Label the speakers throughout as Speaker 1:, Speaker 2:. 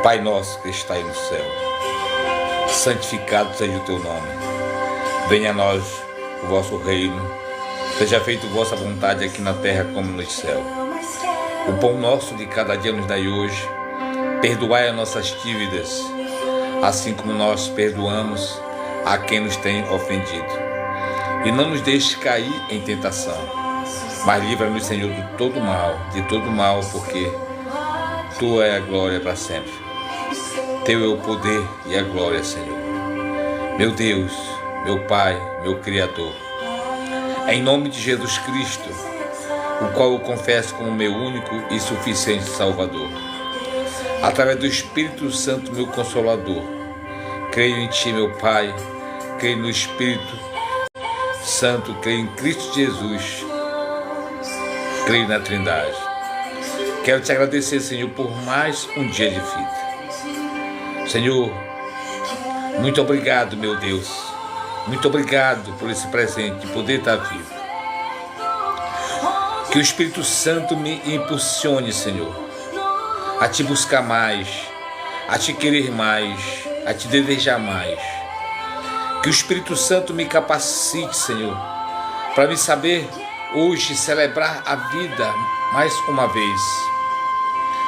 Speaker 1: Pai nosso que está aí no céu, santificado seja o teu nome. Venha a nós o vosso reino. Seja feita a vossa vontade aqui na terra como no céu. O pão nosso de cada dia nos dai hoje. Perdoai as nossas dívidas, assim como nós perdoamos a quem nos tem ofendido. E não nos deixes cair em tentação, mas livra-nos, Senhor, de todo mal, porque Tua é a glória para sempre. Teu é o poder e a glória, Senhor. Meu Deus, meu Pai, meu Criador, em nome de Jesus Cristo, o qual eu confesso como meu único e suficiente Salvador, através do Espírito Santo, meu Consolador, creio em Ti, meu Pai, creio no Espírito Santo, creio em Cristo Jesus, creio na Trindade. Quero Te agradecer, Senhor, por mais um dia de vida. Senhor, muito obrigado, meu Deus. Muito obrigado por esse presente de poder estar vivo. Que o Espírito Santo me impulsione, Senhor, a Te buscar mais, a Te querer mais, a Te desejar mais. Que o Espírito Santo me capacite, Senhor, para me saber hoje celebrar a vida mais uma vez.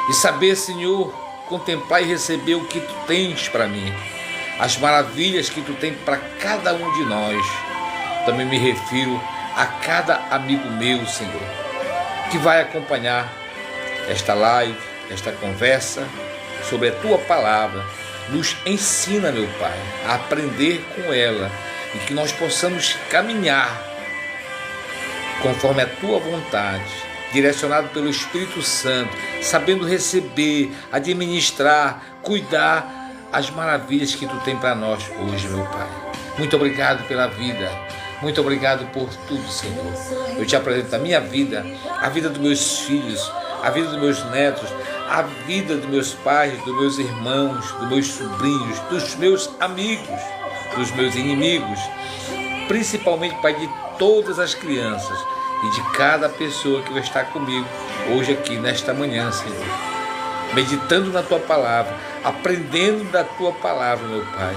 Speaker 1: E saber, Senhor, contemplar e receber o que Tu tens para mim, as maravilhas que Tu tens para cada um de nós. Também me refiro a cada amigo meu, Senhor, que vai acompanhar esta live, esta conversa sobre a Tua palavra. Nos ensina, meu Pai, a aprender com ela e que nós possamos caminhar conforme a Tua vontade, direcionado pelo Espírito Santo, sabendo receber, administrar, cuidar as maravilhas que Tu tem para nós hoje, meu Pai. Muito obrigado pela vida, muito obrigado por tudo, Senhor. Eu Te apresento a minha vida, a vida dos meus filhos, a vida dos meus netos, a vida dos meus pais, dos meus irmãos, dos meus sobrinhos, dos meus amigos, dos meus inimigos, principalmente, Pai, de todas as crianças e de cada pessoa que vai estar comigo hoje aqui nesta manhã, Senhor, meditando na Tua palavra, aprendendo da Tua palavra, meu Pai.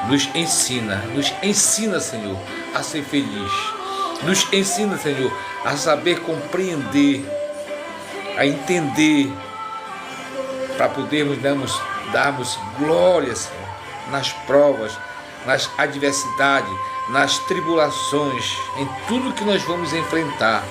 Speaker 1: Nos ensina, Senhor, a ser feliz. Nos ensina, Senhor, a saber compreender, a entender, para podermos darmos glória, Senhor, nas provas, nas adversidades, nas tribulações, em tudo que nós vamos enfrentar,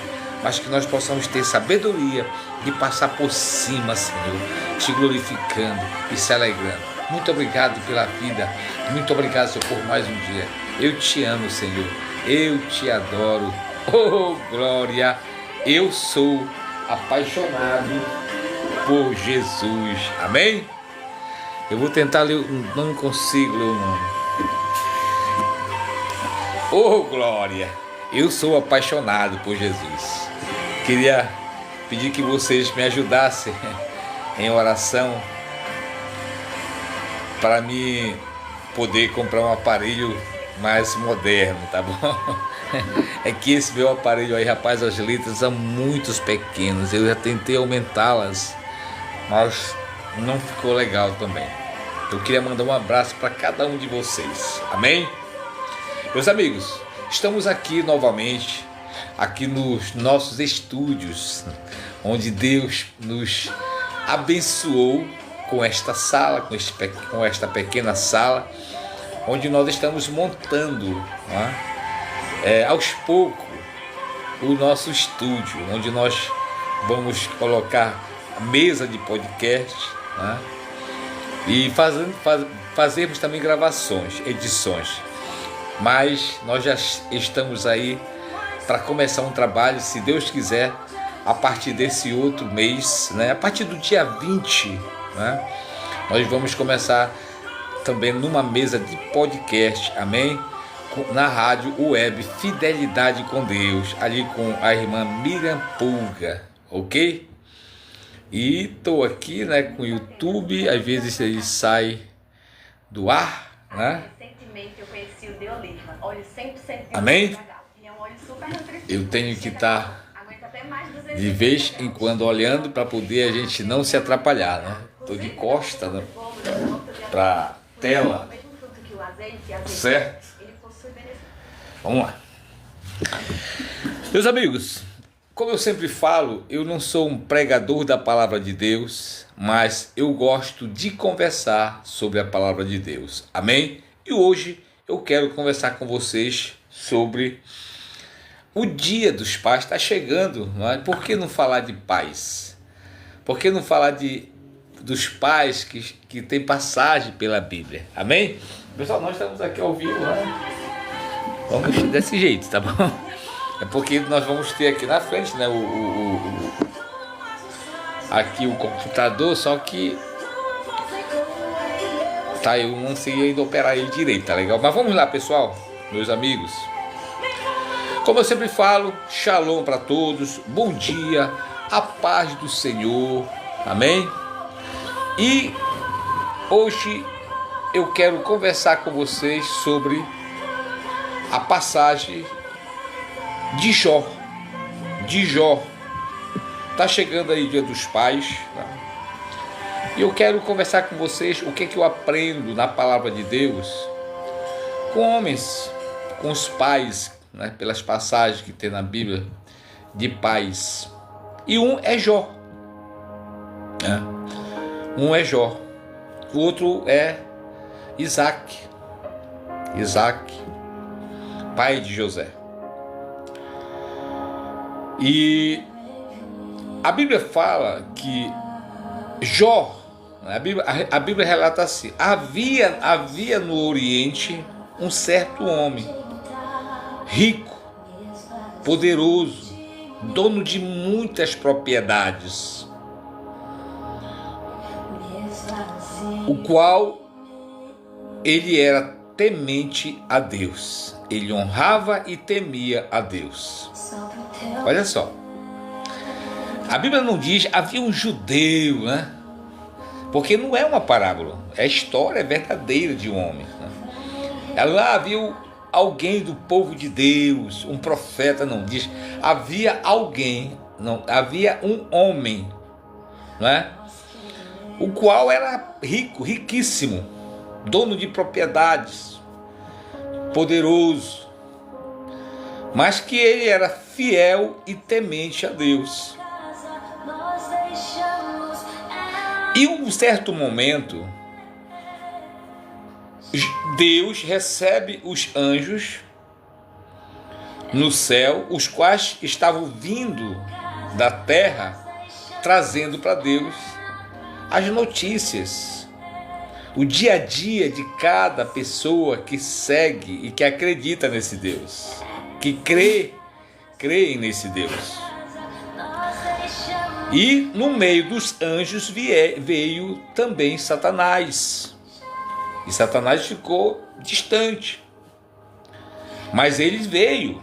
Speaker 1: mas que nós possamos ter sabedoria de passar por cima, Senhor, Te glorificando e se alegrando. Muito obrigado pela vida, muito obrigado, Senhor, por mais um dia. Eu Te amo, Senhor, eu Te adoro. Oh, glória! Eu sou apaixonado por Jesus. Amém? Eu vou tentar ler, não consigo ler o nome. Oh, glória! Eu sou apaixonado por Jesus. Queria pedir que vocês me ajudassem em oração para me poder comprar um aparelho mais moderno, tá bom? É que esse meu aparelho aí, rapaz, as letras são muito pequenas. Eu já tentei aumentá-las, mas não ficou legal também. Eu queria mandar um abraço para cada um de vocês. Amém? Meus amigos, estamos aqui novamente, aqui nos nossos estúdios, onde Deus nos abençoou com esta sala, com esta pequena sala, onde nós estamos montando, aos poucos, o nosso estúdio, onde nós vamos colocar a mesa de podcast, e fazermos também gravações, edições. Mas nós já estamos aí para começar um trabalho, se Deus quiser, a partir desse outro mês, a partir do dia 20, nós vamos começar também numa mesa de podcast, amém? Na rádio web Fidelidade com Deus, ali com a irmã Miriam Pulga, ok? E estou aqui, com o YouTube, às vezes ele sai do ar,
Speaker 2: Recentemente eu conheci o Deolima, óleo 100%
Speaker 1: amém?
Speaker 2: E é um óleo super nutritivo.
Speaker 1: Eu tenho que estar de vez em quando olhando para poder a gente não se atrapalhar, Estou de costa, para tela,
Speaker 2: O mesmo fruto que o azeite,
Speaker 1: certo?
Speaker 2: ele possui benefício.
Speaker 1: Vamos lá. Meus amigos, como eu sempre falo, eu não sou um pregador da palavra de Deus, mas eu gosto de conversar sobre a palavra de Deus. Amém? E hoje eu quero conversar com vocês sobre o Dia dos Pais. Está chegando, não é? Por que não falar de pais? Por que não falar dos pais que tem passagem pela Bíblia? Amém? Pessoal, nós estamos aqui ao vivo, né? Vamos desse jeito, tá bom? É porque nós vamos ter aqui na frente, né, aqui o computador, só que tá, eu não sei ainda operar ele direito, tá legal? Mas vamos lá, pessoal, meus amigos. Como eu sempre falo, shalom para todos, bom dia, a paz do Senhor, amém? E hoje eu quero conversar com vocês sobre a passagem de Jó. Tá chegando aí o Dia dos Pais, né? E eu quero conversar com vocês o que eu aprendo na palavra de Deus com homens, com os pais, né? Pelas passagens que tem na Bíblia de pais. E um é Jó, né? Um é Jó, o outro é Isaac, pai de José. E a Bíblia fala que Jó, a Bíblia relata assim: havia no Oriente um certo homem, rico, poderoso, dono de muitas propriedades, o qual ele era temente a Deus. Ele honrava e temia a Deus. Olha só, a Bíblia não diz havia um judeu, né? Porque não é uma parábola, é a história verdadeira de um homem, né? Lá havia alguém do povo de Deus, um profeta, não diz. Havia alguém, não, havia um homem, né? O qual era rico, riquíssimo, dono de propriedades, poderoso, mas que ele era fiel e temente a Deus. E em um certo momento, Deus recebe os anjos no céu, os quais estavam vindo da terra, trazendo para Deus as notícias, o dia a dia de cada pessoa que segue e que acredita nesse Deus, que creem nesse Deus. E no meio dos anjos veio também Satanás. E Satanás ficou distante. Mas ele veio.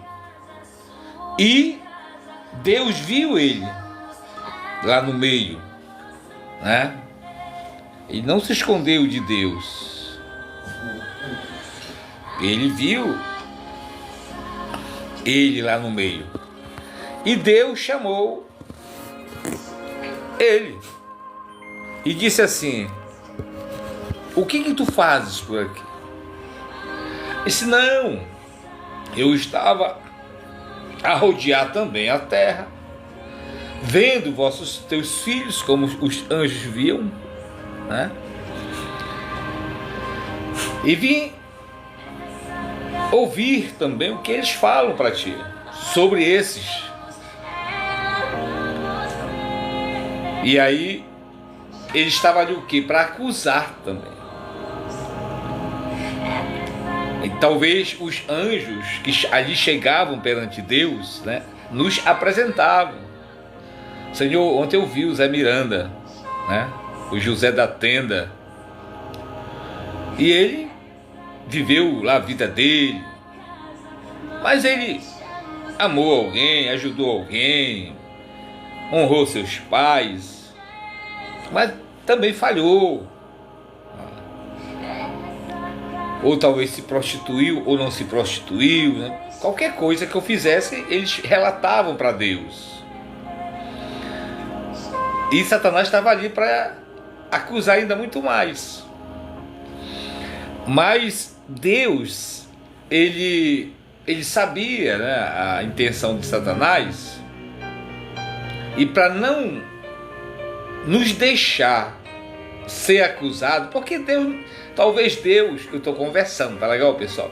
Speaker 1: E Deus viu ele lá no meio, né? Ele não se escondeu de Deus. Ele viu ele lá no meio. E Deus chamou ele e disse assim: o que tu fazes por aqui? Ele disse: não, eu estava a rodear também a terra, vendo teus filhos, como os anjos viam, né? E vim ouvir também o que eles falam para ti sobre esses. E aí ele estava ali o quê? Para acusar também. E talvez os anjos que ali chegavam perante Deus, né, nos apresentavam. Senhor, ontem eu vi o Zé Miranda, né, o José da Tenda, e ele viveu lá a vida dele, mas ele amou alguém, ajudou alguém, honrou seus pais, mas também falhou, ou talvez se prostituiu ou não se prostituiu, né? Qualquer coisa que eu fizesse, eles relatavam para Deus. E Satanás estava ali para acusar ainda muito mais. Mas Deus, ele sabia, né, a intenção de Satanás, e para não nos deixar ser acusado, porque talvez Deus, eu estou conversando, tá legal, pessoal?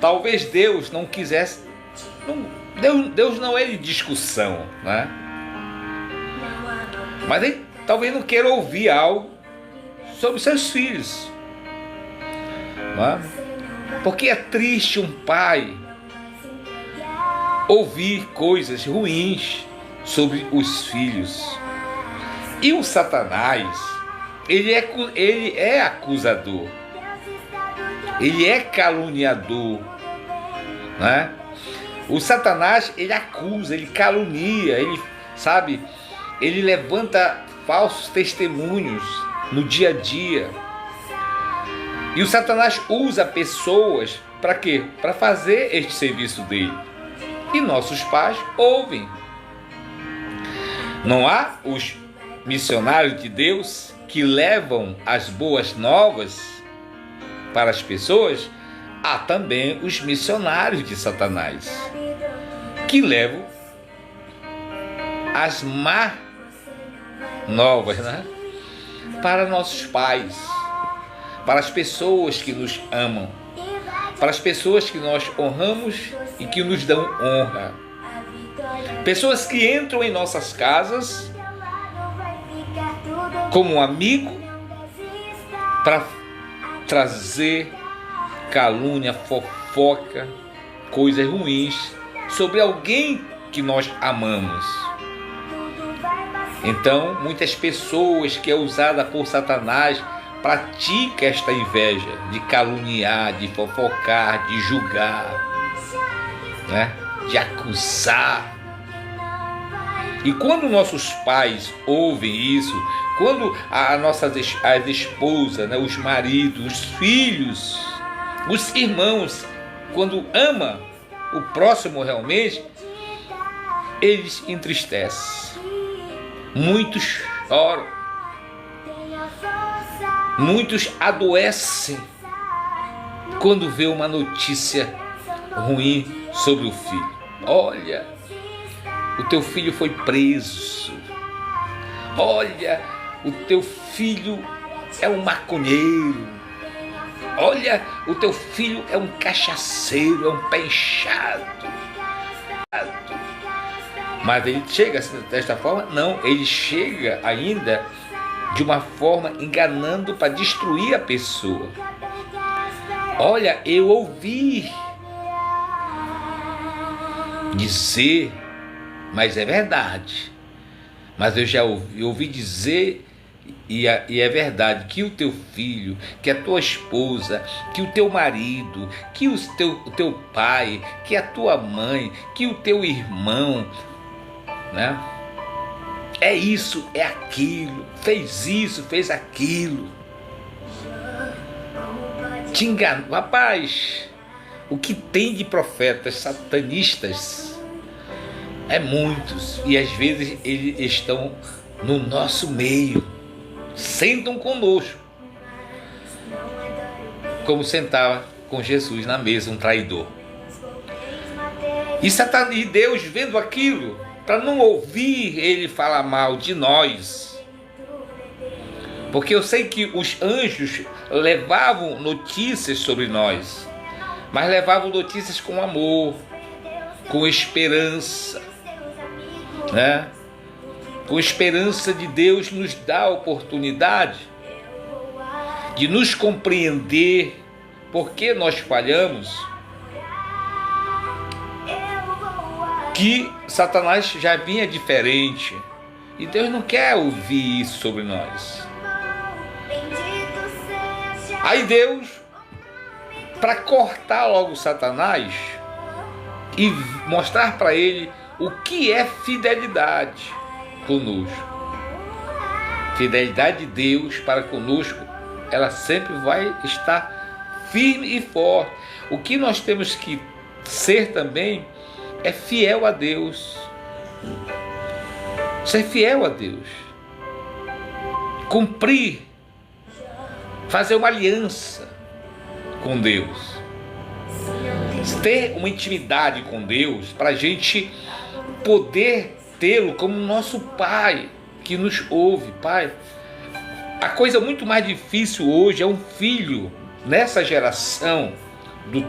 Speaker 1: Talvez Deus não quisesse, Deus não é de discussão, né? Mas ele talvez não queira ouvir algo sobre seus filhos, né? Porque é triste um pai ouvir coisas ruins sobre os filhos. E o Satanás, ele é acusador, ele é caluniador, né? O Satanás, ele acusa, ele calunia, ele levanta falsos testemunhos no dia a dia. E o Satanás usa pessoas para quê? Para fazer este serviço dele. E nossos pais ouvem. Não há os missionários de Deus que levam as boas novas para as pessoas? Há também os missionários de Satanás que levam as más novas, né, para nossos pais, para as pessoas que nos amam, para as pessoas que nós honramos e que nos dão honra. Pessoas que entram em nossas casas como um amigo para trazer calúnia, fofoca, coisas ruins sobre alguém que nós amamos. Então, muitas pessoas que é usada por Satanás praticam esta inveja de caluniar, de fofocar, de julgar, né, de acusar. E quando nossos pais ouvem isso, quando as esposas, né, os maridos, os filhos, os irmãos, quando ama o próximo realmente, eles entristecem. Muitos choram, muitos adoecem quando vê uma notícia ruim sobre o filho. Olha, o teu filho foi preso. Olha, o teu filho é um maconheiro. Olha, o teu filho é um cachaceiro, é um pé inchado. Mas ele chega desta forma? Não, ele chega ainda de uma forma enganando para destruir a pessoa. Olha, eu ouvi dizer, mas é verdade. Mas eu já ouvi dizer, e é verdade, que o teu filho, que a tua esposa, que o teu marido, que o teu pai, que a tua mãe, que o teu irmão, né? É isso, é aquilo, fez isso, fez aquilo. Te engano, rapaz. O que tem de profetas satanistas é muitos, e às vezes eles estão no nosso meio, sentam conosco, como sentava com Jesus na mesa um traidor. E Deus, vendo aquilo, para não ouvir ele falar mal de nós, porque eu sei que os anjos levavam notícias sobre nós, mas levavam notícias com amor, com esperança, né? Com esperança de Deus nos dar a oportunidade de nos compreender por que nós falhamos, que Satanás já vinha diferente e Deus não quer ouvir isso sobre nós. Aí Deus, para cortar logo Satanás e mostrar para ele o que é fidelidade conosco. Fidelidade de Deus para conosco, ela sempre vai estar firme e forte. O que nós temos que ser também é fiel a Deus. Ser fiel a Deus. cumprir, fazer uma aliança com Deus, ter uma intimidade com Deus, para a gente poder tê-lo como nosso Pai que nos ouve. Pai, a coisa muito mais difícil hoje é um filho, nessa geração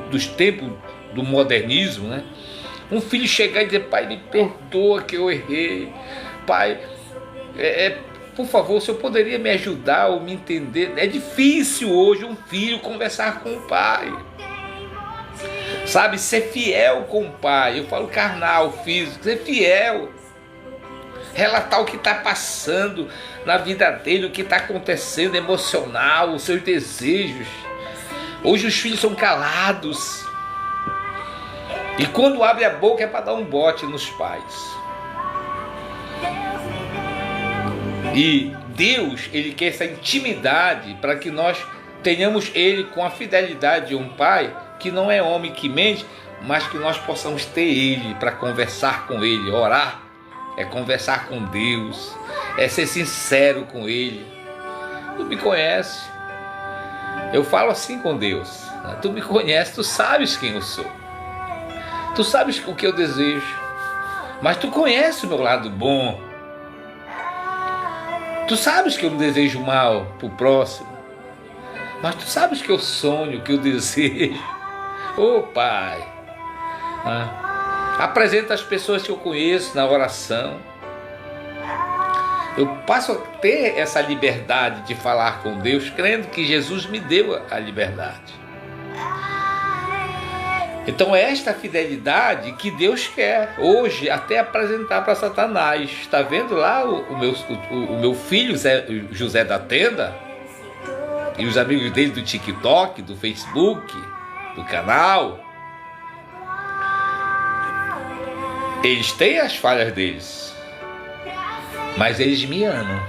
Speaker 1: dos tempos do modernismo, né? Um filho chegar e dizer: pai, me perdoa que eu errei, pai, por favor, o senhor poderia me ajudar ou me entender? É difícil hoje um filho conversar com o pai, sabe, ser fiel com o pai. Eu falo carnal, físico, ser fiel, relatar o que está passando na vida dele, o que está acontecendo, emocional, os seus desejos. Hoje os filhos são calados, e quando abre a boca é para dar um bote nos pais. E Deus, Ele quer essa intimidade para que nós tenhamos Ele com a fidelidade de um pai que não é homem que mente, mas que nós possamos ter Ele para conversar com Ele. Orar é conversar com Deus, é ser sincero com Ele. Tu me conhece, eu falo assim com Deus, né? Tu me conhece, tu sabes quem eu sou, tu sabes o que eu desejo, mas tu conhece o meu lado bom. Tu sabes que eu não desejo mal para o próximo, mas tu sabes que eu sonho, que eu desejo. Ô Pai, apresenta as pessoas que eu conheço na oração. Eu passo a ter essa liberdade de falar com Deus, crendo que Jesus me deu a liberdade. Então é esta fidelidade que Deus quer hoje até apresentar para Satanás. Está vendo lá o meu filho José da Tenda e os amigos dele do TikTok, do Facebook, do canal? Eles têm as falhas deles, mas eles me amam,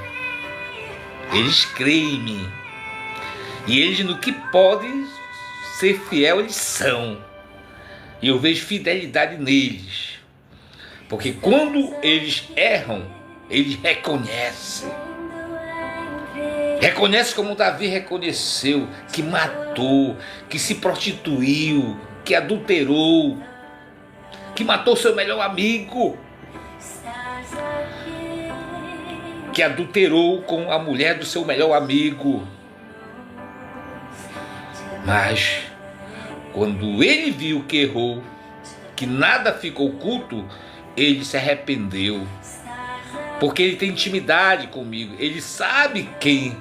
Speaker 1: eles creem em mim, e eles no que podem ser fiel, eles são. E eu vejo fidelidade neles, porque quando eles erram, eles reconhecem. Reconhece como Davi reconheceu, que matou, que se prostituiu, que adulterou, que matou seu melhor amigo, que adulterou com a mulher do seu melhor amigo. Mas quando ele viu que errou, que nada ficou oculto, ele se arrependeu, porque ele tem intimidade comigo, ele sabe quem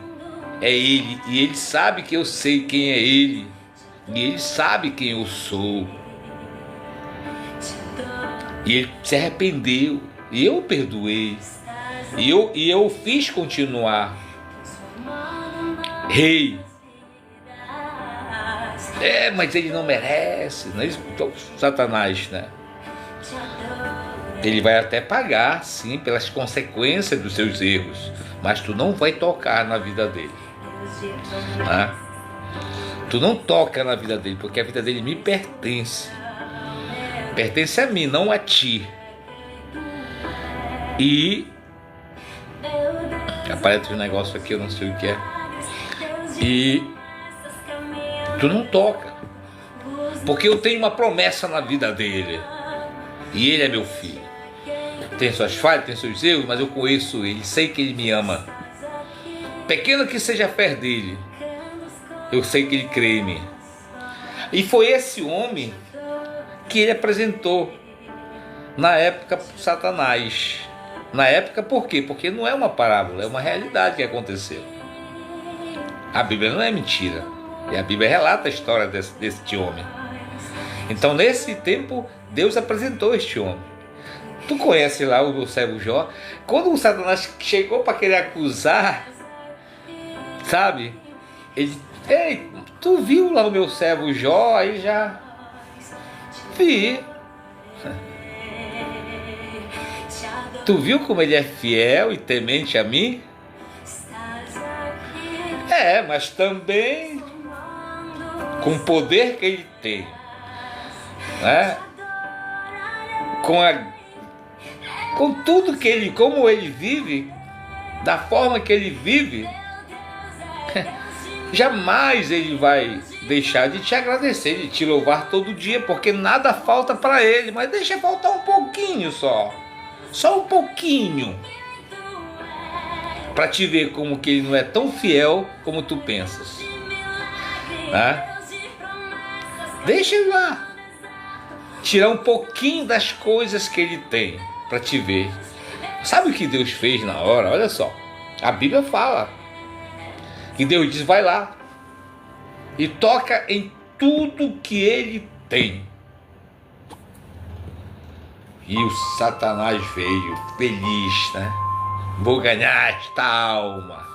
Speaker 1: é ele, e ele sabe que eu sei quem é ele, e ele sabe quem eu sou, e ele se arrependeu, e eu perdoei, e eu fiz continuar. Rei, mas ele não merece, não é isso? Satanás, né? Ele vai até pagar, sim, pelas consequências dos seus erros, mas tu não vai tocar na vida dele, né? Tu não toca na vida dele, porque a vida dele me pertence, pertence a mim, não a ti. E aparece um negócio aqui, eu não sei o que é, e tu não toca, porque eu tenho uma promessa na vida dele, e ele é meu filho. Tem suas falhas, tem seus erros, mas eu conheço ele, sei que ele me ama. Pequena que seja a fé dele, eu sei que ele crê em mim. E foi esse homem que ele apresentou na época para Satanás. Na época, por quê? Porque não é uma parábola, é uma realidade que aconteceu. A Bíblia não é mentira, e a Bíblia relata a história desse homem. Então, nesse tempo, Deus apresentou este homem. Tu conhece lá o servo Jó? Quando o Satanás chegou para querer acusar, sabe? Ele, ei, tu viu lá o meu servo Jó? Aí já vi. Tu viu como ele é fiel e temente a mim? Mas também com o poder que ele tem, né? Com tudo que ele, como ele vive, da forma que ele vive, jamais ele vai deixar de te agradecer, de te louvar todo dia, porque nada falta para ele, mas deixa faltar um pouquinho só um pouquinho, para te ver como que ele não é tão fiel como tu pensas, tá? Deixa ele lá, tirar um pouquinho das coisas que ele tem, para te ver. Sabe o que Deus fez na hora? Olha só, a Bíblia fala que Deus diz: vai lá e toca em tudo que ele tem. E o Satanás veio feliz, né? Vou ganhar esta alma.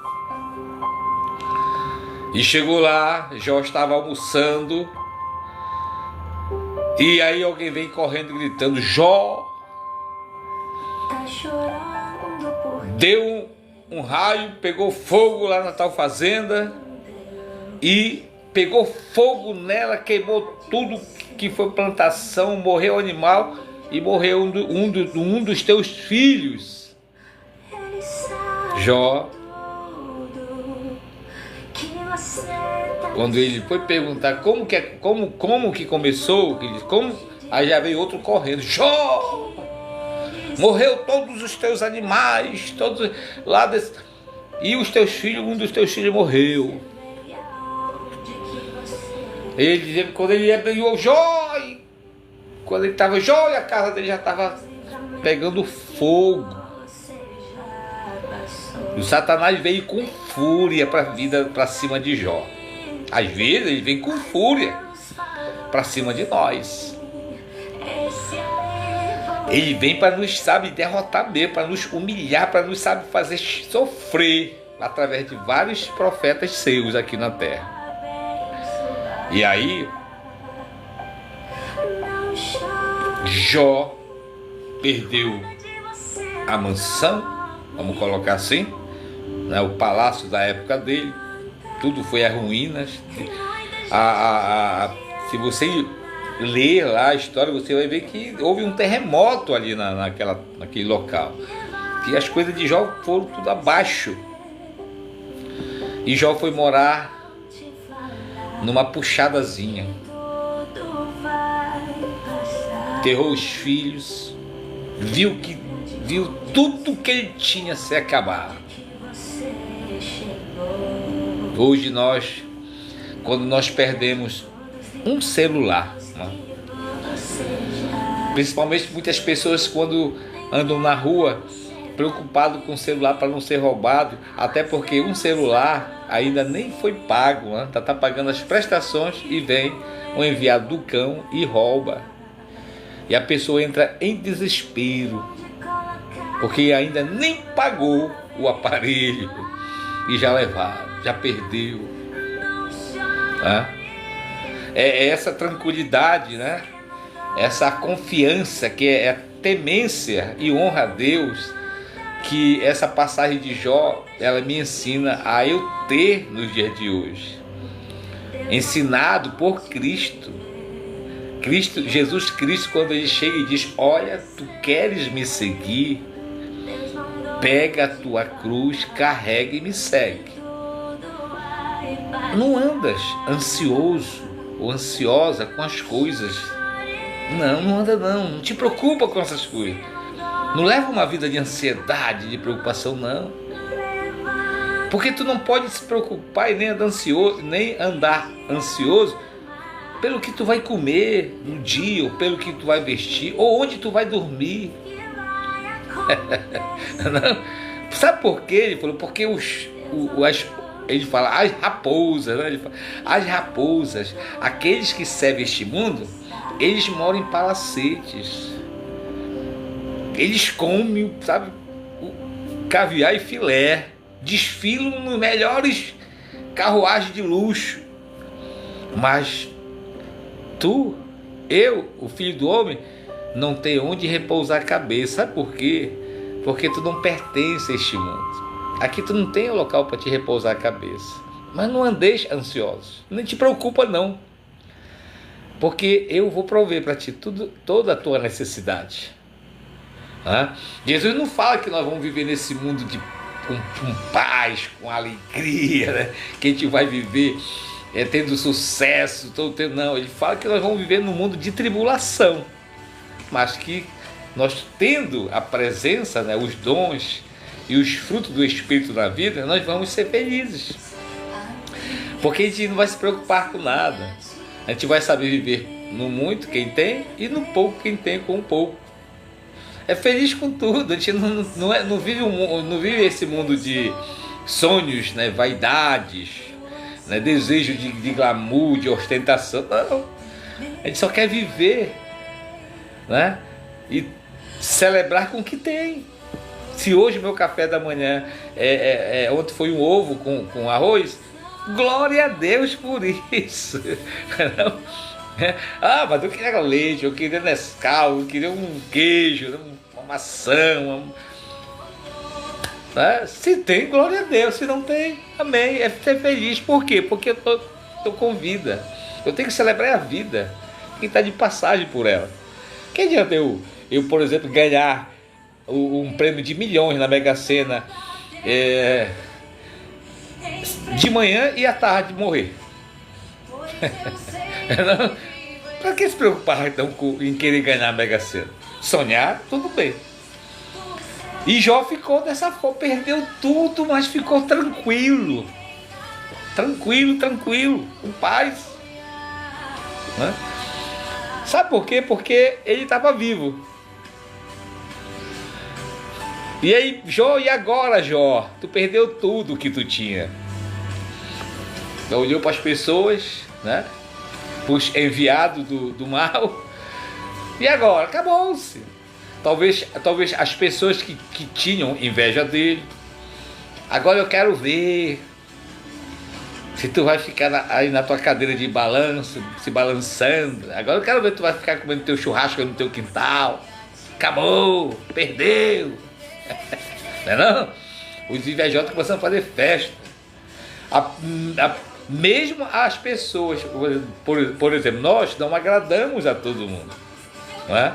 Speaker 1: E chegou lá, Jó estava almoçando, e aí alguém vem correndo gritando: Jó! Deu um raio, pegou fogo lá na tal fazenda e pegou fogo nela, queimou tudo que foi plantação, morreu o animal e morreu um dos teus filhos. Jó, quando ele foi perguntar como que começou, ele disse, aí já veio outro correndo: Jó! Morreu todos os teus animais, todos lá e os teus filhos, um dos teus filhos morreu. Ele dizia que quando ele ia o Jó, quando ele estava Jó, a casa dele já estava pegando fogo. E o Satanás veio com fúria para cima de Jó. Às vezes ele vem com fúria para cima de nós. Ele vem para nos, derrotar mesmo, para nos humilhar, para nos, fazer sofrer, através de vários profetas seus aqui na terra. E aí, Jó perdeu a mansão, vamos colocar assim, né, o palácio da época dele, tudo foi a ruínas. Se você ler lá a história, você vai ver que houve um terremoto ali naquele local, que as coisas de Jó foram tudo abaixo, e Jó foi morar numa puxadazinha, enterrou os filhos, viu tudo que ele tinha se acabar. Hoje nós, quando nós perdemos um celular, principalmente muitas pessoas quando andam na rua preocupado com o celular para não ser roubado, até porque um celular ainda nem foi pago, tá pagando as prestações e vem um enviado do cão e rouba, e a pessoa entra em desespero porque ainda nem pagou o aparelho e já levaram, já perdeu, É essa tranquilidade, né? Essa confiança, que é a temência e honra a Deus, que essa passagem de Jó, ela me ensina a eu ter nos dias de hoje, ensinado por Cristo. Jesus Cristo, quando ele chega e diz: olha, tu queres me seguir? Pega a tua cruz, carrega e me segue. Não andas ansioso ou ansiosa com as coisas. Não anda não te preocupa com essas coisas. Não leva uma vida de ansiedade, de preocupação, não. Porque tu não pode se preocupar e nem andar ansioso pelo que tu vai comer no dia, ou pelo que tu vai vestir, ou onde tu vai dormir. Não. Sabe por quê? Ele falou, porque ele fala, as raposas, né? Ele fala, as raposas, aqueles que servem este mundo, eles moram em palacetes. Eles comem, caviar e filé, desfilam nos melhores carruagens de luxo. Mas eu, o filho do homem, não tem onde repousar a cabeça. Sabe por quê? Porque tu não pertence a este mundo. Aqui tu não tem um local para te repousar a cabeça. Mas não andeis ansiosos. Nem te preocupa não. Porque eu vou prover para ti toda a tua necessidade. Jesus não fala que nós vamos viver nesse mundo de com paz, com alegria, né? Que a gente vai viver tendo sucesso, não, ele fala que nós vamos viver num mundo de tribulação, mas que nós tendo a presença, né, os dons e os frutos do Espírito na vida, nós vamos ser felizes, porque a gente não vai se preocupar com nada, a gente vai saber viver no muito quem tem e no pouco quem tem com um pouco. É feliz com tudo, a gente não vive esse mundo de sonhos, né, vaidades, né, desejo de glamour, de ostentação, não. A gente só quer viver, né, e celebrar com o que tem. Se hoje meu café da manhã, ontem foi um ovo com arroz, glória a Deus por isso. Não? Ah, mas eu queria leite, eu queria Nescau, eu queria um queijo, uma maçã, né? Se tem, glória a Deus. Se não tem, amém. É ser feliz. Por quê? Porque eu tô com vida. Eu tenho que celebrar a vida. Quem está de passagem por ela. Que adianta eu, por exemplo, ganhar um prêmio de milhões na Mega Sena de manhã e à tarde morrer? Para que se preocupar então em querer ganhar a Mega Sena? Sonhar, tudo bem. E Jó ficou dessa forma, perdeu tudo, mas ficou tranquilo, com paz, né? Sabe por quê? Porque ele estava vivo. E aí, Jó, e agora, Jó? Tu perdeu tudo que tu tinha. Então olhou para as pessoas, né? Para os enviados do mal. E agora? Acabou-se. Talvez as pessoas que tinham inveja dele. Agora eu quero ver se tu vai ficar aí na tua cadeira de balanço, se balançando. Agora eu quero ver se tu vai ficar comendo teu churrasco no teu quintal. Acabou, perdeu. Não é não? Os invejosos começam a fazer festa. Mesmo as pessoas, por exemplo, nós não agradamos a todo mundo, não é?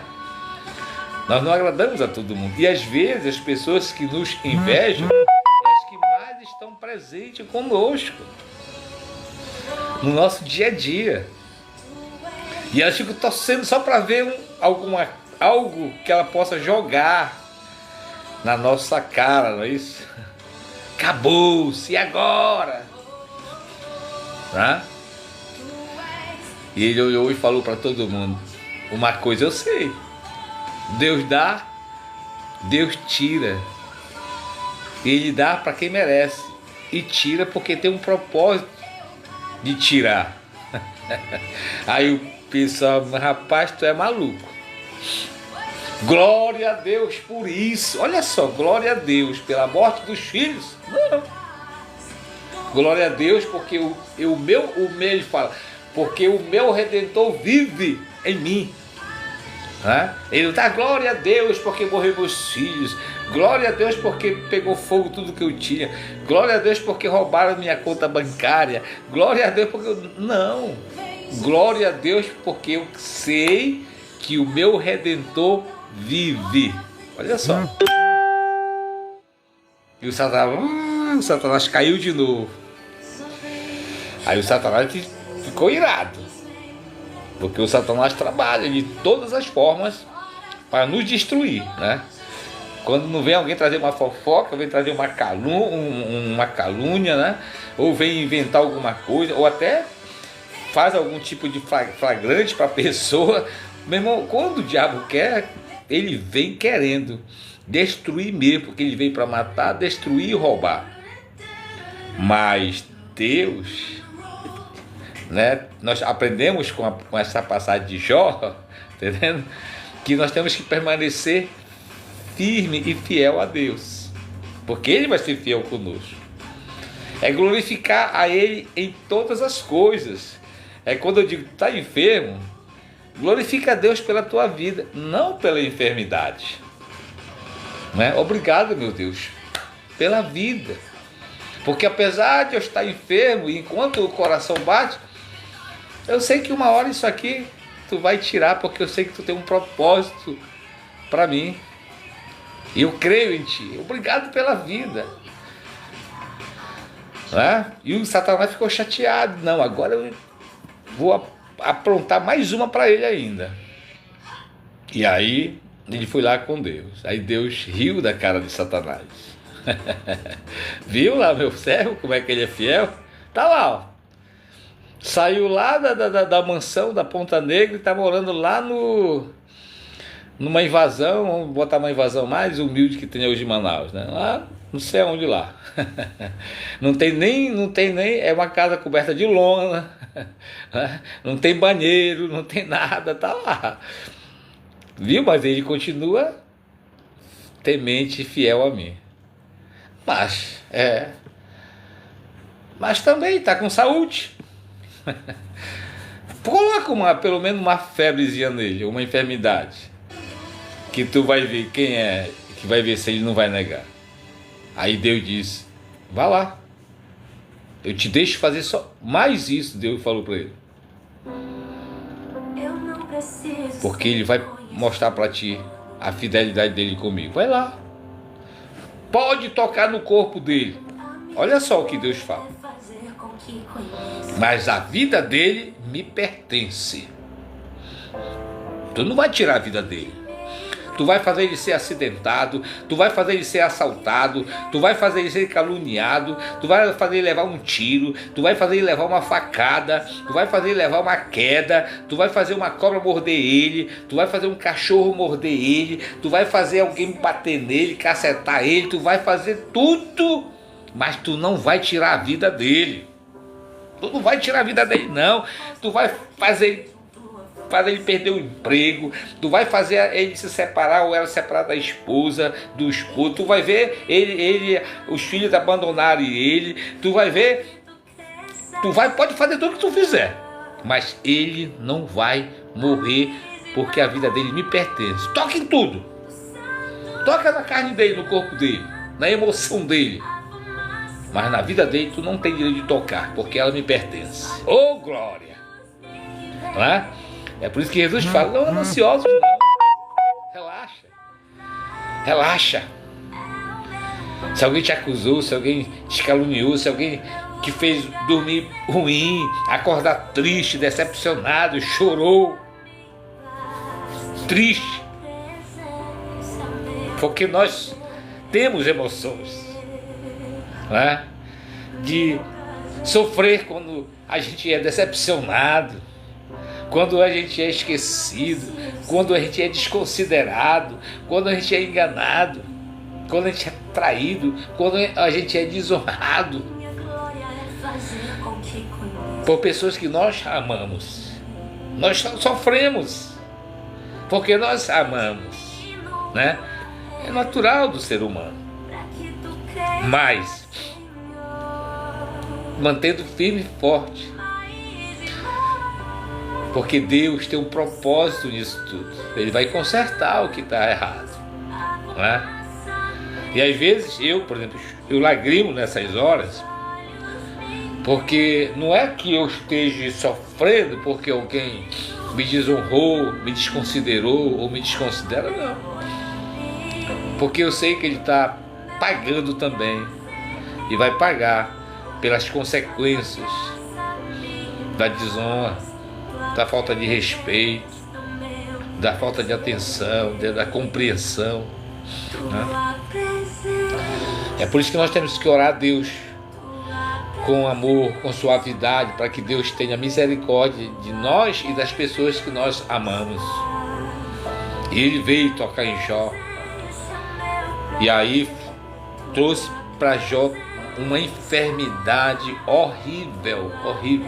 Speaker 1: Nós não agradamos a todo mundo. E às vezes as pessoas que nos invejam são as que mais estão presentes conosco no nosso dia a dia. E elas ficam torcendo só para ver algo que ela possa jogar na nossa cara, não é isso? Acabou-se, e agora? Tá? E ele olhou e falou para todo mundo: uma coisa eu sei, Deus dá, Deus tira. Ele dá para quem merece e tira porque tem um propósito de tirar. Aí o pessoal: rapaz, tu é maluco. Glória a Deus por isso. Olha só, glória a Deus pela morte dos filhos. Não. Glória a Deus porque ele fala, porque o meu Redentor vive em mim. Ele não dá glória a Deus porque morreu meus filhos, glória a Deus porque pegou fogo tudo que eu tinha, glória a Deus porque roubaram minha conta bancária, glória a Deus porque não, glória a Deus porque eu sei que o meu Redentor vive. Olha só. E o Satanás caiu de novo. Aí o Satanás ficou irado, porque o Satanás trabalha de todas as formas para nos destruir, né? Quando não vem alguém trazer uma fofoca, vem trazer uma calúnia, né? Ou vem inventar alguma coisa, ou até faz algum tipo de flagrante para a pessoa. Meu irmão, quando o diabo quer, ele vem querendo destruir mesmo, porque ele vem para matar, destruir e roubar. Mas Deus, né? Nós aprendemos com essa passagem de Jó, entendendo? Que nós temos que permanecer firme e fiel a Deus, porque Ele vai ser fiel conosco. É glorificar a Ele em todas as coisas. É quando eu digo, está enfermo, glorifica a Deus pela tua vida, não pela enfermidade, né? Obrigado, meu Deus, pela vida, porque apesar de eu estar enfermo, enquanto o coração bate, eu sei que uma hora isso aqui tu vai tirar, porque eu sei que tu tem um propósito para mim. E eu creio em ti. Obrigado pela vida. né? E o Satanás ficou chateado. Não, agora eu vou aprontar mais uma para ele ainda. E aí ele foi lá com Deus. Aí Deus riu da cara de Satanás. Viu lá meu servo, como é que ele é fiel? Tá lá, ó. Saiu lá da mansão da Ponta Negra e tá morando lá numa invasão, vamos botar uma invasão mais humilde que tem hoje em Manaus, né? Lá, não sei aonde lá. Não tem nem, é uma casa coberta de lona, não tem banheiro, não tem nada, tá lá. Viu? Mas ele continua temente e fiel a mim. Mas também está com saúde. Coloca pelo menos uma febrezinha nele, uma enfermidade, que tu vai ver quem é, que vai ver se ele não vai negar. Aí Deus disse, vá lá, eu te deixo fazer só mais isso. Deus falou para ele, porque ele vai mostrar para ti a fidelidade dele comigo. Vai lá, pode tocar no corpo dele. Olha só o que Deus fala. Mas a vida dele me pertence. Tu não vai tirar a vida dele. Tu vai fazer ele ser acidentado, tu vai fazer ele ser assaltado, tu vai fazer ele ser caluniado, tu vai fazer ele levar um tiro, tu vai fazer ele levar uma facada, tu vai fazer ele levar uma queda, tu vai fazer uma cobra morder ele, tu vai fazer um cachorro morder ele, tu vai fazer alguém bater nele, cacetar ele, tu vai fazer tudo, mas tu não vai tirar a vida dele. Tu não vai tirar a vida dele, não. Tu vai fazer ele perder o emprego, tu vai fazer ele se separar ou ela separar da esposa, do esposo, tu vai ver os filhos abandonarem ele, tu vai ver, pode fazer tudo que tu fizer, mas ele não vai morrer, porque a vida dele me pertence. Toca em tudo, toca na carne dele, no corpo dele, na emoção dele, mas na vida dele tu não tem direito de tocar, porque ela me pertence. Oh, glória! Não é? É por isso que Jesus fala, não anda ansiosos não. Relaxa. Relaxa. Se alguém te acusou, se alguém te caluniou, se alguém te fez dormir ruim, acordar triste, decepcionado, chorou, triste, porque nós temos emoções, não é? De sofrer quando a gente é decepcionado, quando a gente é esquecido, quando a gente é desconsiderado, quando a gente é enganado, quando a gente é traído, quando a gente é desonrado por pessoas que nós amamos. Nós sofremos porque nós amamos, né? É natural do ser humano, mas mantendo firme e forte, porque Deus tem um propósito nisso tudo. Ele vai consertar o que está errado, não é? E às vezes por exemplo, eu lagrimo nessas horas, porque não é que eu esteja sofrendo porque alguém me desonrou, me desconsiderou ou me desconsidera, não. Porque eu sei que ele está pagando também, e vai pagar pelas consequências da desonra, da falta de respeito, da falta de atenção, da compreensão, né? É por isso que nós temos que orar a Deus com amor, com suavidade, para que Deus tenha misericórdia de nós e das pessoas que nós amamos. E ele veio tocar em Jó, e aí trouxe para Jó uma enfermidade horrível, horrível.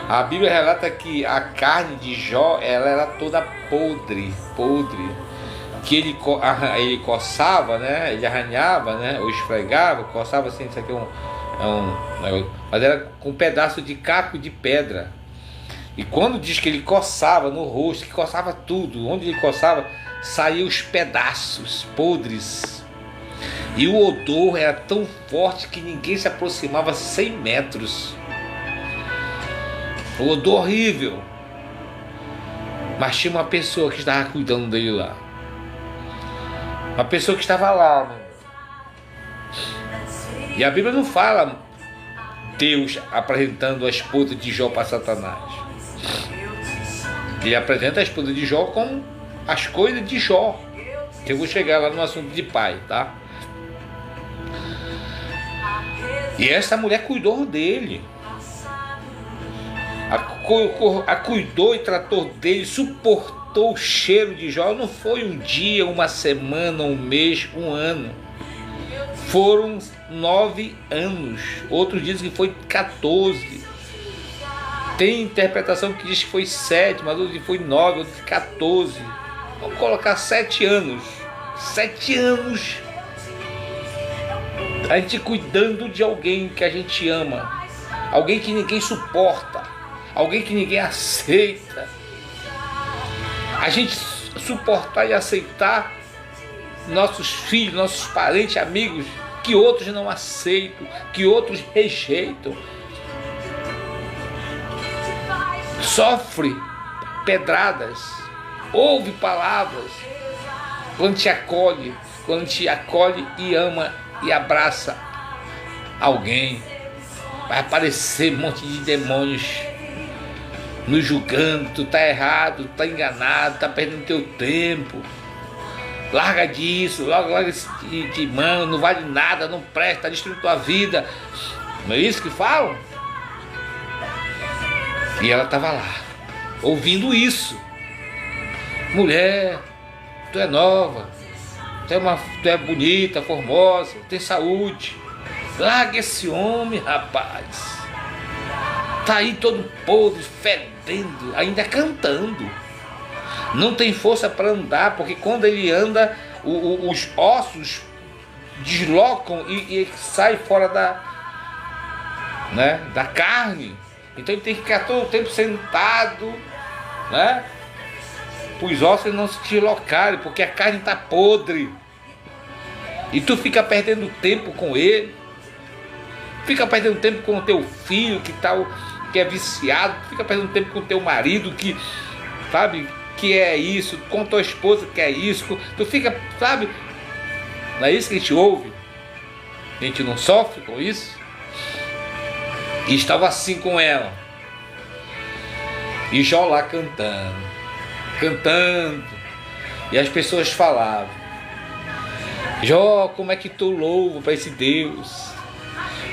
Speaker 1: A Bíblia relata que a carne de Jó, ela era toda podre, que ele coçava, né? Ele arranhava, né? Ou esfregava, coçava assim, isso aqui mas era com um pedaço de caco de pedra. E quando diz que ele coçava no rosto, que coçava tudo, onde ele coçava, saíam os pedaços podres. E o odor era tão forte que ninguém se aproximava 100 metros. O odor horrível. Mas tinha uma pessoa que estava cuidando dele lá. Uma pessoa que estava lá, né? E a Bíblia não fala Deus apresentando a esposa de Jó para Satanás. Ele apresenta a esposa de Jó com as coisas de Jó. Eu vou chegar lá no assunto de pai, tá? E essa mulher cuidou dele. A cuidou e tratou dele, suportou o cheiro de Jó. Não foi um dia, uma semana, um mês, um ano. Foram 9 anos. Outros dizem que foi 14. Tem interpretação que diz que foi 7, mas outros que foi 9, outros 14. Vamos colocar 7 anos. 7 anos. A gente cuidando de alguém que a gente ama. Alguém que ninguém suporta. Alguém que ninguém aceita. A gente suportar e aceitar nossos filhos, nossos parentes, amigos, que outros não aceitam, que outros rejeitam. Sofre pedradas, ouve palavras. Quando te acolhe e ama e abraça alguém, vai aparecer um monte de demônios nos julgando. Tu tá errado, tu tá enganado, tá perdendo teu tempo. Larga disso, larga de mão, não vale nada, não presta, tá destruindo tua vida. Não é isso que falam? E ela estava lá, ouvindo isso. Mulher, tu é nova, tu é bonita, formosa, tem saúde. Larga esse homem, rapaz. Tá aí todo podre, fedendo, ainda cantando. Não tem força para andar, porque quando ele anda, os ossos deslocam e sai fora da carne. Então ele tem que ficar todo o tempo sentado, né? Para os ossos não se deslocarem, porque a carne está podre. E tu fica perdendo tempo com ele. Fica perdendo tempo com o teu filho que é viciado. Fica perdendo tempo com o teu marido que, sabe, que é isso. Com tua esposa que é isso. Tu fica, sabe, não é isso que a gente ouve? A gente não sofre com isso? E estava assim com ela. E Jó lá cantando. E as pessoas falavam: Jó, como é que tu louva para esse Deus?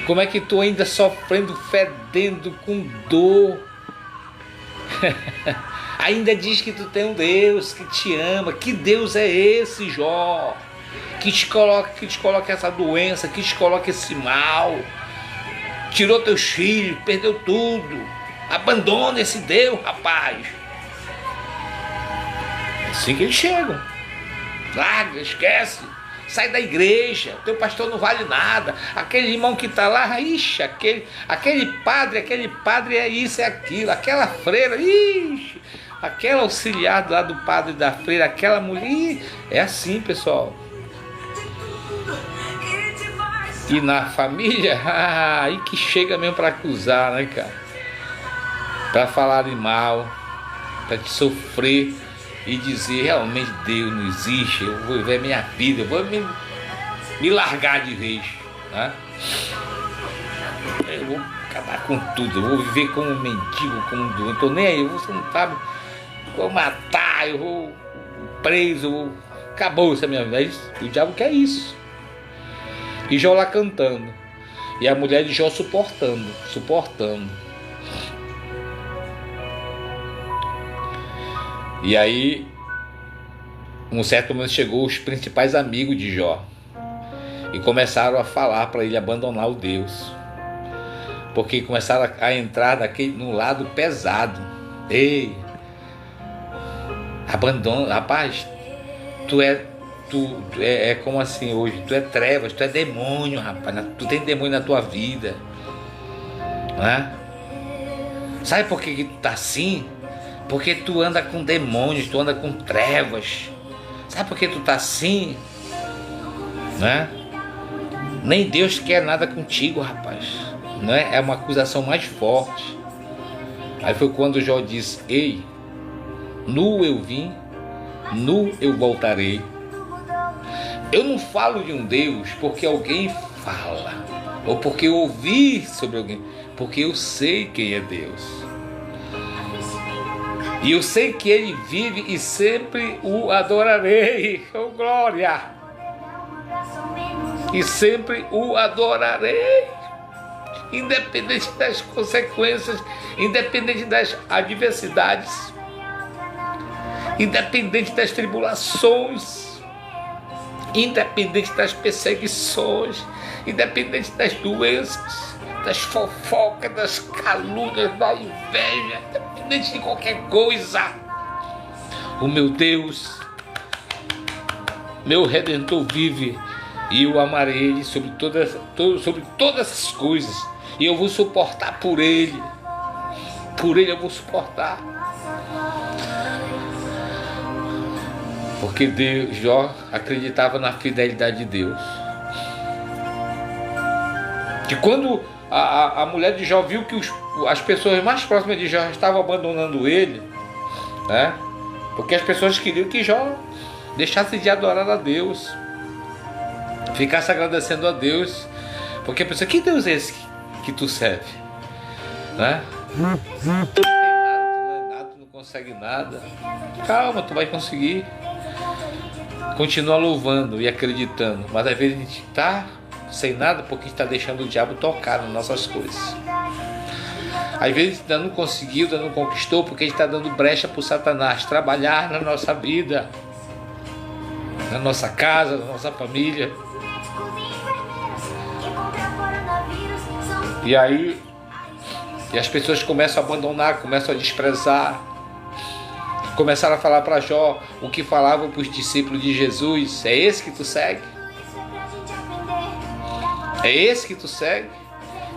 Speaker 1: Como é que tu ainda sofrendo, fedendo, com dor? Ainda diz que tu tem um Deus que te ama. Que Deus é esse, Jó? Que te coloca essa doença, que te coloca esse mal. Tirou teus filhos, perdeu tudo. Abandona esse Deus, rapaz. Assim que eles chegam. Larga, esquece. Sai da igreja. Teu pastor não vale nada. Aquele irmão que está lá, ixi, aquele padre é isso, é aquilo. Aquela freira, ixi, aquela auxiliar lá do padre e da freira, aquela mulher. É assim, pessoal. E na família, aí que chega mesmo para acusar, né, cara? Para falarem mal, para te sofrer e dizer: realmente Deus não existe, eu vou viver minha vida, eu vou me largar de vez, né? Eu vou acabar com tudo, eu vou viver como um mendigo, como um doente, tô nem aí, você não sabe, vou matar, eu vou preso, acabou essa minha vida. O diabo quer isso. E Jó lá cantando. E a mulher de Jó suportando. E aí, um certo momento chegou os principais amigos de Jó. E começaram a falar para ele abandonar o Deus. Porque começaram a entrar no lado pesado. Ei, abandona, rapaz, tu é como assim hoje, tu é trevas, tu é demônio, rapaz, tu tem demônio na tua vida, né? Sabe por que tu tá assim? Porque tu anda com demônios, tu anda com trevas. Sabe por que tu tá assim? Né? Nem Deus quer nada contigo, rapaz, né? É uma acusação mais forte. Aí foi quando Jó disse: ei, nu eu vim, nu eu voltarei. Eu não falo de um Deus porque alguém fala. ou porque eu ouvi sobre alguém, porque eu sei quem é Deus. E eu sei que Ele vive e sempre o adorarei. Oh, glória! E sempre o adorarei. Independente das consequências, independente das adversidades, independente das tribulações, independente das perseguições, independente das doenças, das fofocas, das calúnias, da inveja, independente de qualquer coisa, o meu Deus, meu Redentor vive, e eu amarei Ele sobre todas essas coisas, e eu vou suportar por Ele eu vou suportar, porque Jó acreditava na fidelidade de Deus. Que quando a mulher de Jó viu que as pessoas mais próximas de Jó estavam abandonando ele, né? Porque as pessoas queriam que Jó deixasse de adorar a Deus, ficasse agradecendo a Deus, porque a pessoa, que Deus é esse que tu serve? Né? Tu não tem nada, tu não é nada, tu não consegue nada. Calma, tu vai conseguir. Continua louvando e acreditando, mas às vezes a gente está sem nada porque está deixando o diabo tocar nas nossas coisas. Às vezes ainda não conseguiu, ainda não conquistou, porque a gente está dando brecha para o Satanás trabalhar na nossa vida, na nossa casa, na nossa família. E aí as pessoas começam a abandonar, começam a desprezar. Começaram a falar para Jó o que falavam para os discípulos de Jesus: é esse que tu segue? É esse que tu segue?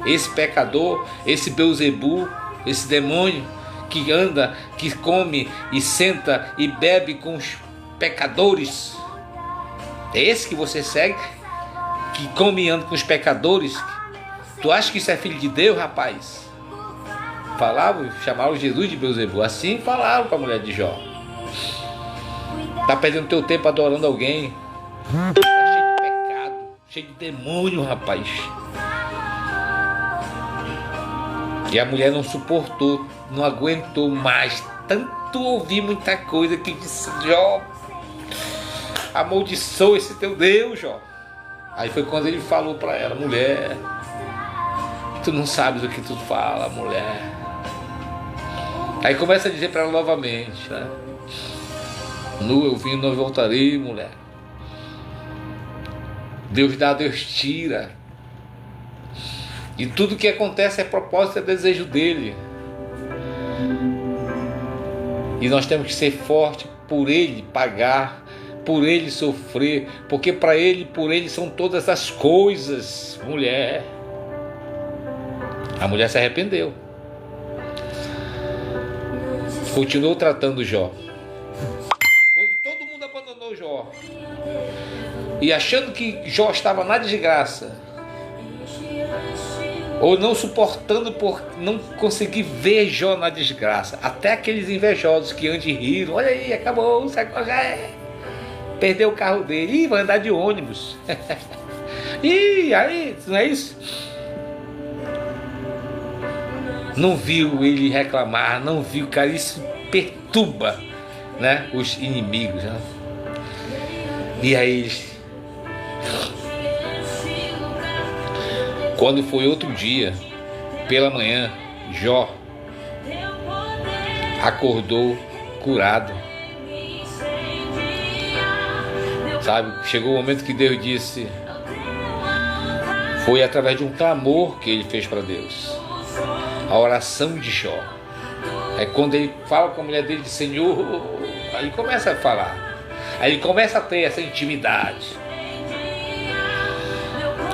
Speaker 1: Esse pecador, esse Beuzebu, esse demônio que anda, que come e senta e bebe com os pecadores? É esse que você segue? Que come e anda com os pecadores? Tu acha que isso é filho de Deus, rapaz? Falavam, chamavam Jesus de Beuzebu. Assim falaram para a mulher de Jó. Tá perdendo teu tempo adorando alguém. Tá cheio de pecado, cheio de demônio, rapaz. E a mulher não suportou, não aguentou mais. Tanto ouvir muita coisa que disse: Jó, amaldiçoa esse teu Deus, Jó. Aí foi quando ele falou para ela: mulher, tu não sabes o que tu fala, mulher. Aí começa a dizer para ela novamente, né? Nu eu vim, não voltarei, mulher. Deus dá, Deus tira. E tudo que acontece é propósito, é desejo dele. E nós temos que ser fortes por ele pagar, por ele sofrer, porque para ele, por ele são todas as coisas, mulher. A mulher se arrependeu. Continuou tratando Jó. Quando todo mundo abandonou Jó e achando que Jó estava na desgraça, ou não suportando por não conseguir ver Jó na desgraça, até aqueles invejosos que antes riram: olha aí, acabou, perdeu o carro dele, vai andar de ônibus. E aí, não é isso? Não viu ele reclamar, não viu, cara, isso perturba, né, os inimigos, né? E aí, quando foi outro dia, pela manhã, Jó acordou curado. Sabe, chegou o momento que Deus disse, foi através de um clamor que ele fez para Deus. A oração de Jó. É quando ele fala com a mulher dele, Senhor, aí ele começa a falar. Aí ele começa a ter essa intimidade.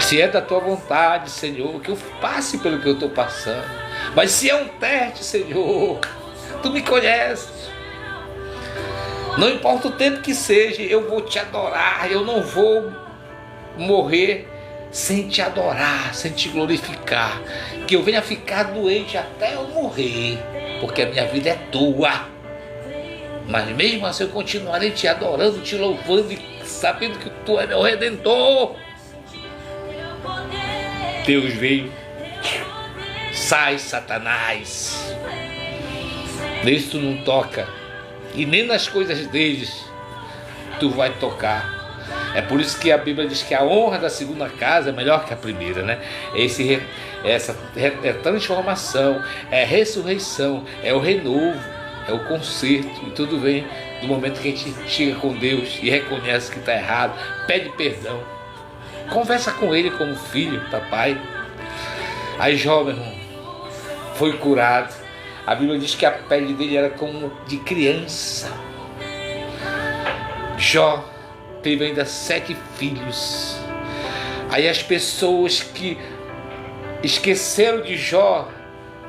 Speaker 1: Se é da tua vontade, Senhor, que eu passe pelo que eu estou passando. Mas se é um teste, Senhor, tu me conheces. Não importa o tempo que seja, eu vou te adorar. Eu não vou morrer sem te adorar, sem te glorificar. Que eu venha ficar doente até eu morrer, porque a minha vida é tua. Mas mesmo assim eu continuarei te adorando, te louvando e sabendo que tu é meu Redentor. Deus veio, sai Satanás, nisso tu não toca, e nem nas coisas deles tu vai tocar. É por isso que a Bíblia diz que a honra da segunda casa é melhor que a primeira, né? Essa transformação, é a ressurreição, é o renovo, é o conserto, e tudo vem do momento que a gente chega com Deus e reconhece que está errado, pede perdão, conversa com Ele como filho, papai. Aí Jó, meu irmão, foi curado. A Bíblia diz que a pele dele era como de criança. Jó teve ainda 7 filhos. Aí as pessoas que esqueceram de Jó,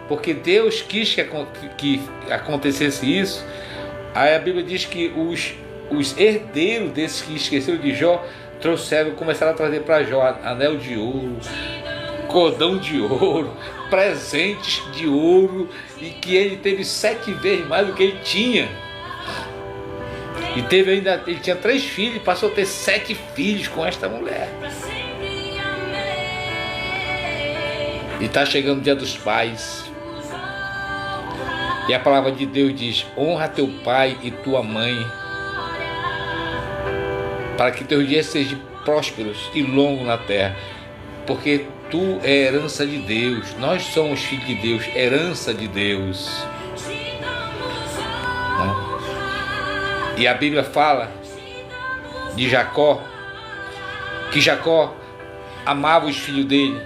Speaker 1: porque Deus quis que acontecesse isso, aí a Bíblia diz que os herdeiros desses que esqueceram de Jó começaram a trazer para Jó anel de ouro, cordão de ouro, presentes de ouro, e que ele teve 7 vezes mais do que ele tinha. E ele tinha 3 filhos e passou a ter 7 filhos com esta mulher. E está chegando o dia dos pais. E a palavra de Deus diz: honra teu pai e tua mãe, para que teus dias sejam prósperos e longos na terra. Porque tu é herança de Deus. Nós somos filhos de Deus, herança de Deus. E a Bíblia fala de Jacó, que Jacó amava os filhos dele,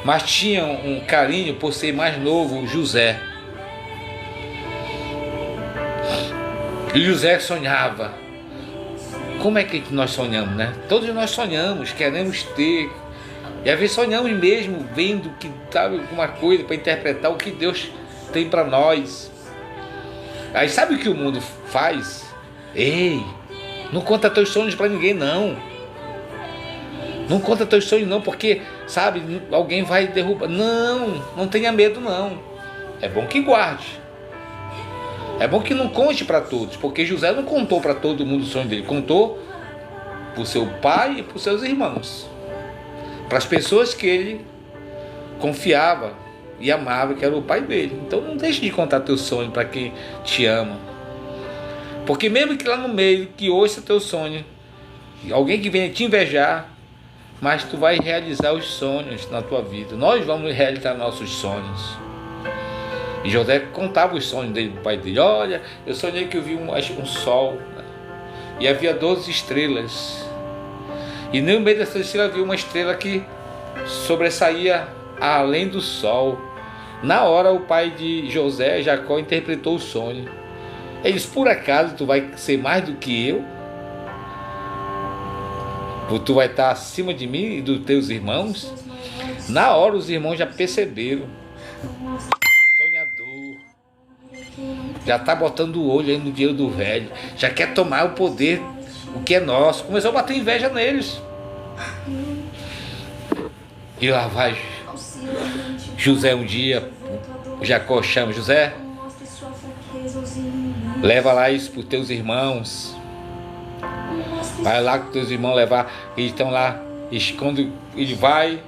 Speaker 1: mas tinha um carinho por ser mais novo, José. E José sonhava. Como é que nós sonhamos, né? Todos nós sonhamos, queremos ter. E às vezes sonhamos mesmo, vendo que sabe alguma coisa para interpretar o que Deus tem para nós. Aí sabe o que o mundo faz? Ei, não conta teus sonhos para ninguém não. Não conta teus sonhos não, porque, sabe, alguém vai derrubar. Não tenha medo não. É bom que guarde. É bom que não conte para todos, porque José não contou para todo mundo o sonho dele. Contou para o seu pai e para os seus irmãos. Para as pessoas que ele confiava e amava, que era o pai dele. Então não deixe de contar teu sonho para quem te ama. Porque mesmo que lá no meio, que ouça teu sonho, alguém que venha te invejar, mas tu vai realizar os sonhos na tua vida. Nós vamos realizar nossos sonhos. E José contava os sonhos dele pro pai dele. Olha, eu sonhei que eu vi um sol, né? E havia 12 estrelas. E no meio dessa estrela havia uma estrela que sobressaía além do sol. Na hora o pai de José, Jacó, interpretou o sonho. Ele disse: por acaso tu vai ser mais do que eu? Tu vai estar acima de mim e dos teus irmãos? Na hora os irmãos já perceberam. Sonhador. Já está botando o olho aí no dinheiro do velho. Já quer tomar o poder, o que é nosso. Começou a bater inveja neles. E lá vai José um dia. Jacó chama: José, leva lá isso para os teus irmãos. Vai lá com teus irmãos levar. Eles estão lá. Quando ele vai,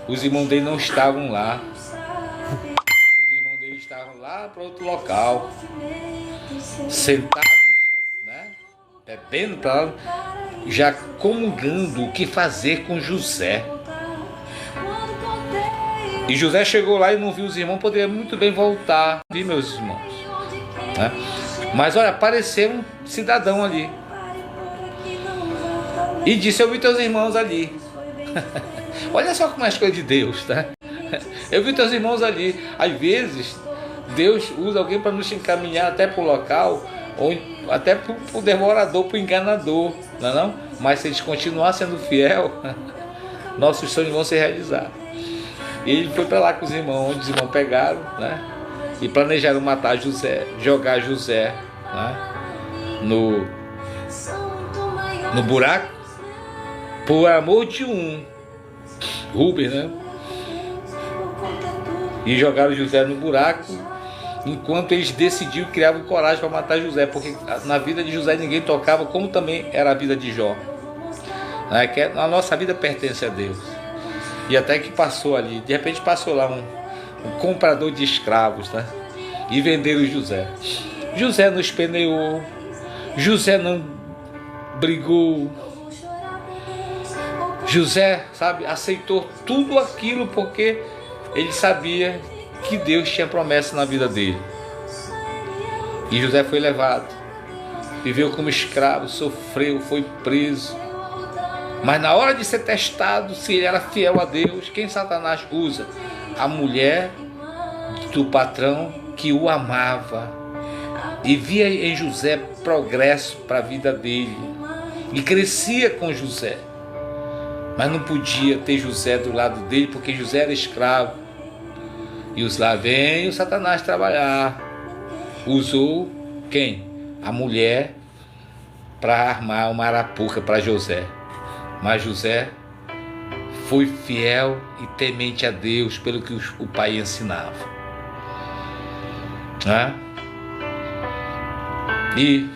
Speaker 1: os irmãos dele não estavam lá. Os irmãos dele estavam lá para outro local, sentados, né? Bebendo para lá, já comungando o que fazer com José. E José chegou lá e não viu os irmãos. Poderia muito bem voltar, viu, meus irmãos, né? Mas olha, apareceu um cidadão ali e disse: eu vi teus irmãos ali. Olha só como é as coisas de Deus, tá? Eu vi teus irmãos ali. Às vezes Deus usa alguém para nos encaminhar até para o local, ou até para o devorador, para o enganador, não é não? Mas se eles continuar sendo fiel, nossos sonhos vão se realizar. E ele foi para lá com os irmãos, onde os irmãos pegaram, né? E planejaram matar José, jogar José, né? no buraco, por amor de Rubem, né? E jogaram José no buraco, enquanto eles decidiram, criavam coragem para matar José, porque na vida de José ninguém tocava, como também era a vida de Jó, né? Que a nossa vida pertence a Deus. E até que passou ali, de repente passou lá um comprador de escravos, né? E venderam José. José não esperneou, José não brigou, José, sabe, aceitou tudo aquilo porque ele sabia que Deus tinha promessa na vida dele. E José foi levado, viveu como escravo, sofreu, foi preso. Mas na hora de ser testado se ele era fiel a Deus, quem Satanás usa? A mulher do patrão que o amava e via em José progresso para a vida dele e crescia com José, mas não podia ter José do lado dele porque José era escravo. E lá vem o Satanás trabalhar. Usou quem? A mulher para armar uma arapuca para José. Mas José foi fiel e temente a Deus pelo que o pai ensinava. E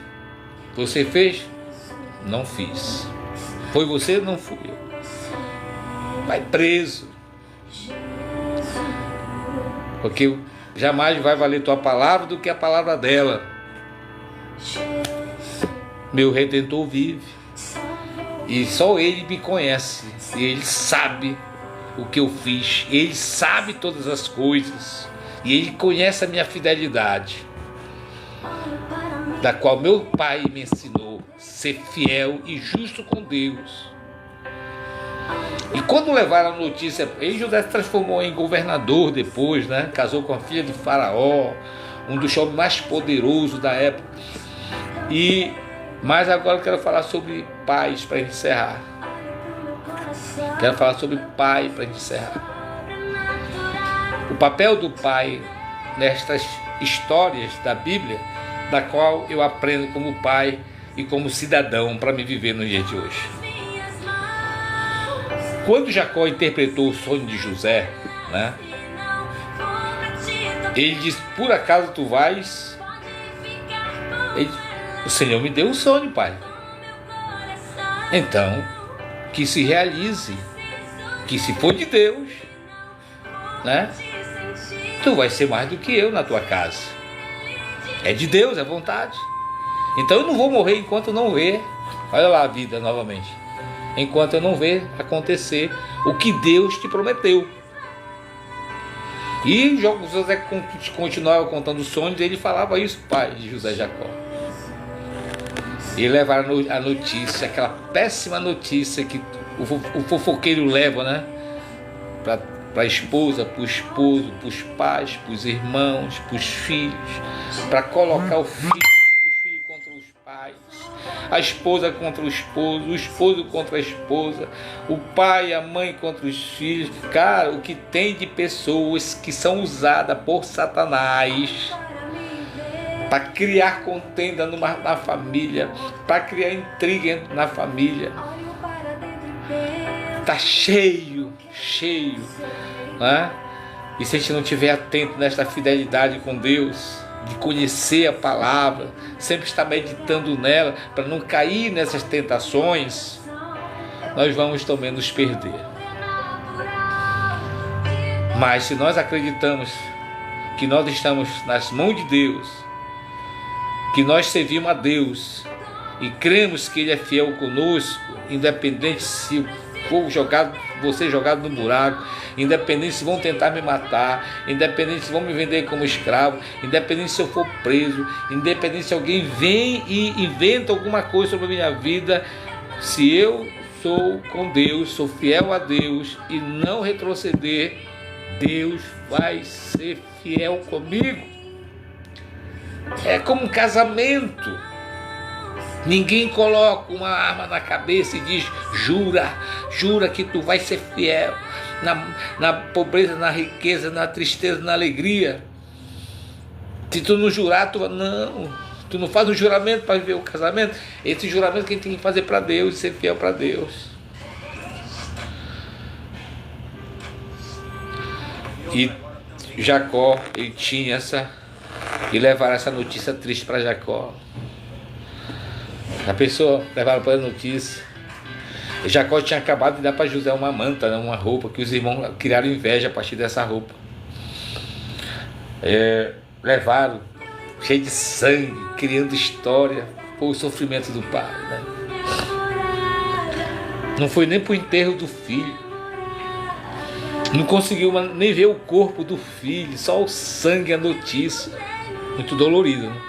Speaker 1: você fez? Não fiz. Foi você? Não fui eu. Vai preso. Porque jamais vai valer tua palavra do que a palavra dela. Meu Redentor vive. E só Ele me conhece. E Ele sabe o que eu fiz. Ele sabe todas as coisas. E Ele conhece a minha fidelidade, da qual meu pai me ensinou ser fiel e justo com Deus. E quando levaram a notícia, ele José se transformou em governador depois, né? Casou com a filha de Faraó, um dos homens mais poderosos da época. Mas agora eu quero falar sobre pais para encerrar. Quero falar sobre pai para encerrar. O papel do pai nestas histórias da Bíblia, da qual eu aprendo como pai e como cidadão para me viver no dia de hoje. Quando Jacó interpretou o sonho de José, né? Ele disse: por acaso tu vais? O Senhor me deu um sonho, pai. Então, que se realize, que se for de Deus, né? Tu vai ser mais do que eu na tua casa. É de Deus, é vontade. Então eu não vou morrer enquanto não ver. Olha lá a vida novamente. Enquanto eu não ver acontecer o que Deus te prometeu. E José continuava contando os sonhos, ele falava isso, pai de José Jacó. E levaram a notícia, aquela péssima notícia que o fofoqueiro leva, né? Para a esposa, para o esposo, para os pais, para os irmãos, para os filhos, para colocar os filhos contra os pais, a esposa contra o esposo contra a esposa, o pai e a mãe contra os filhos. Cara, o que tem de pessoas que são usadas por Satanás para criar contenda na família, para criar intriga na família. Está cheio, né? E se a gente não estiver atento nesta fidelidade com Deus, de conhecer a palavra, sempre estar meditando nela, para não cair nessas tentações, nós vamos também nos perder. Mas se nós acreditamos que nós estamos nas mãos de Deus, que nós servimos a Deus e cremos que Ele é fiel conosco, independente se for você jogado no buraco, independente se vão tentar me matar, independente se vão me vender como escravo, independente se eu for preso, independente se alguém vem e inventa alguma coisa sobre a minha vida, se eu sou com Deus, sou fiel a Deus e não retroceder, Deus vai ser fiel comigo. É como um casamento. Ninguém coloca uma arma na cabeça e diz: jura que tu vai ser fiel na pobreza, na riqueza, na tristeza, na alegria. Se tu não jurar, tu não faz um juramento para viver o casamento. Esse juramento que a gente tem que fazer para Deus, ser fiel para Deus. E Jacó, ele tinha e levaram essa notícia triste para Jacó. A pessoa levaram para a notícia. Jacó tinha acabado de dar para José uma manta, né? Uma roupa, que os irmãos criaram inveja a partir dessa roupa. Levaram, cheio de sangue, criando história, por o sofrimento do pai, né? Não foi nem para o enterro do filho. Não conseguiu nem ver o corpo do filho, só o sangue, a notícia. Muito dolorido, né?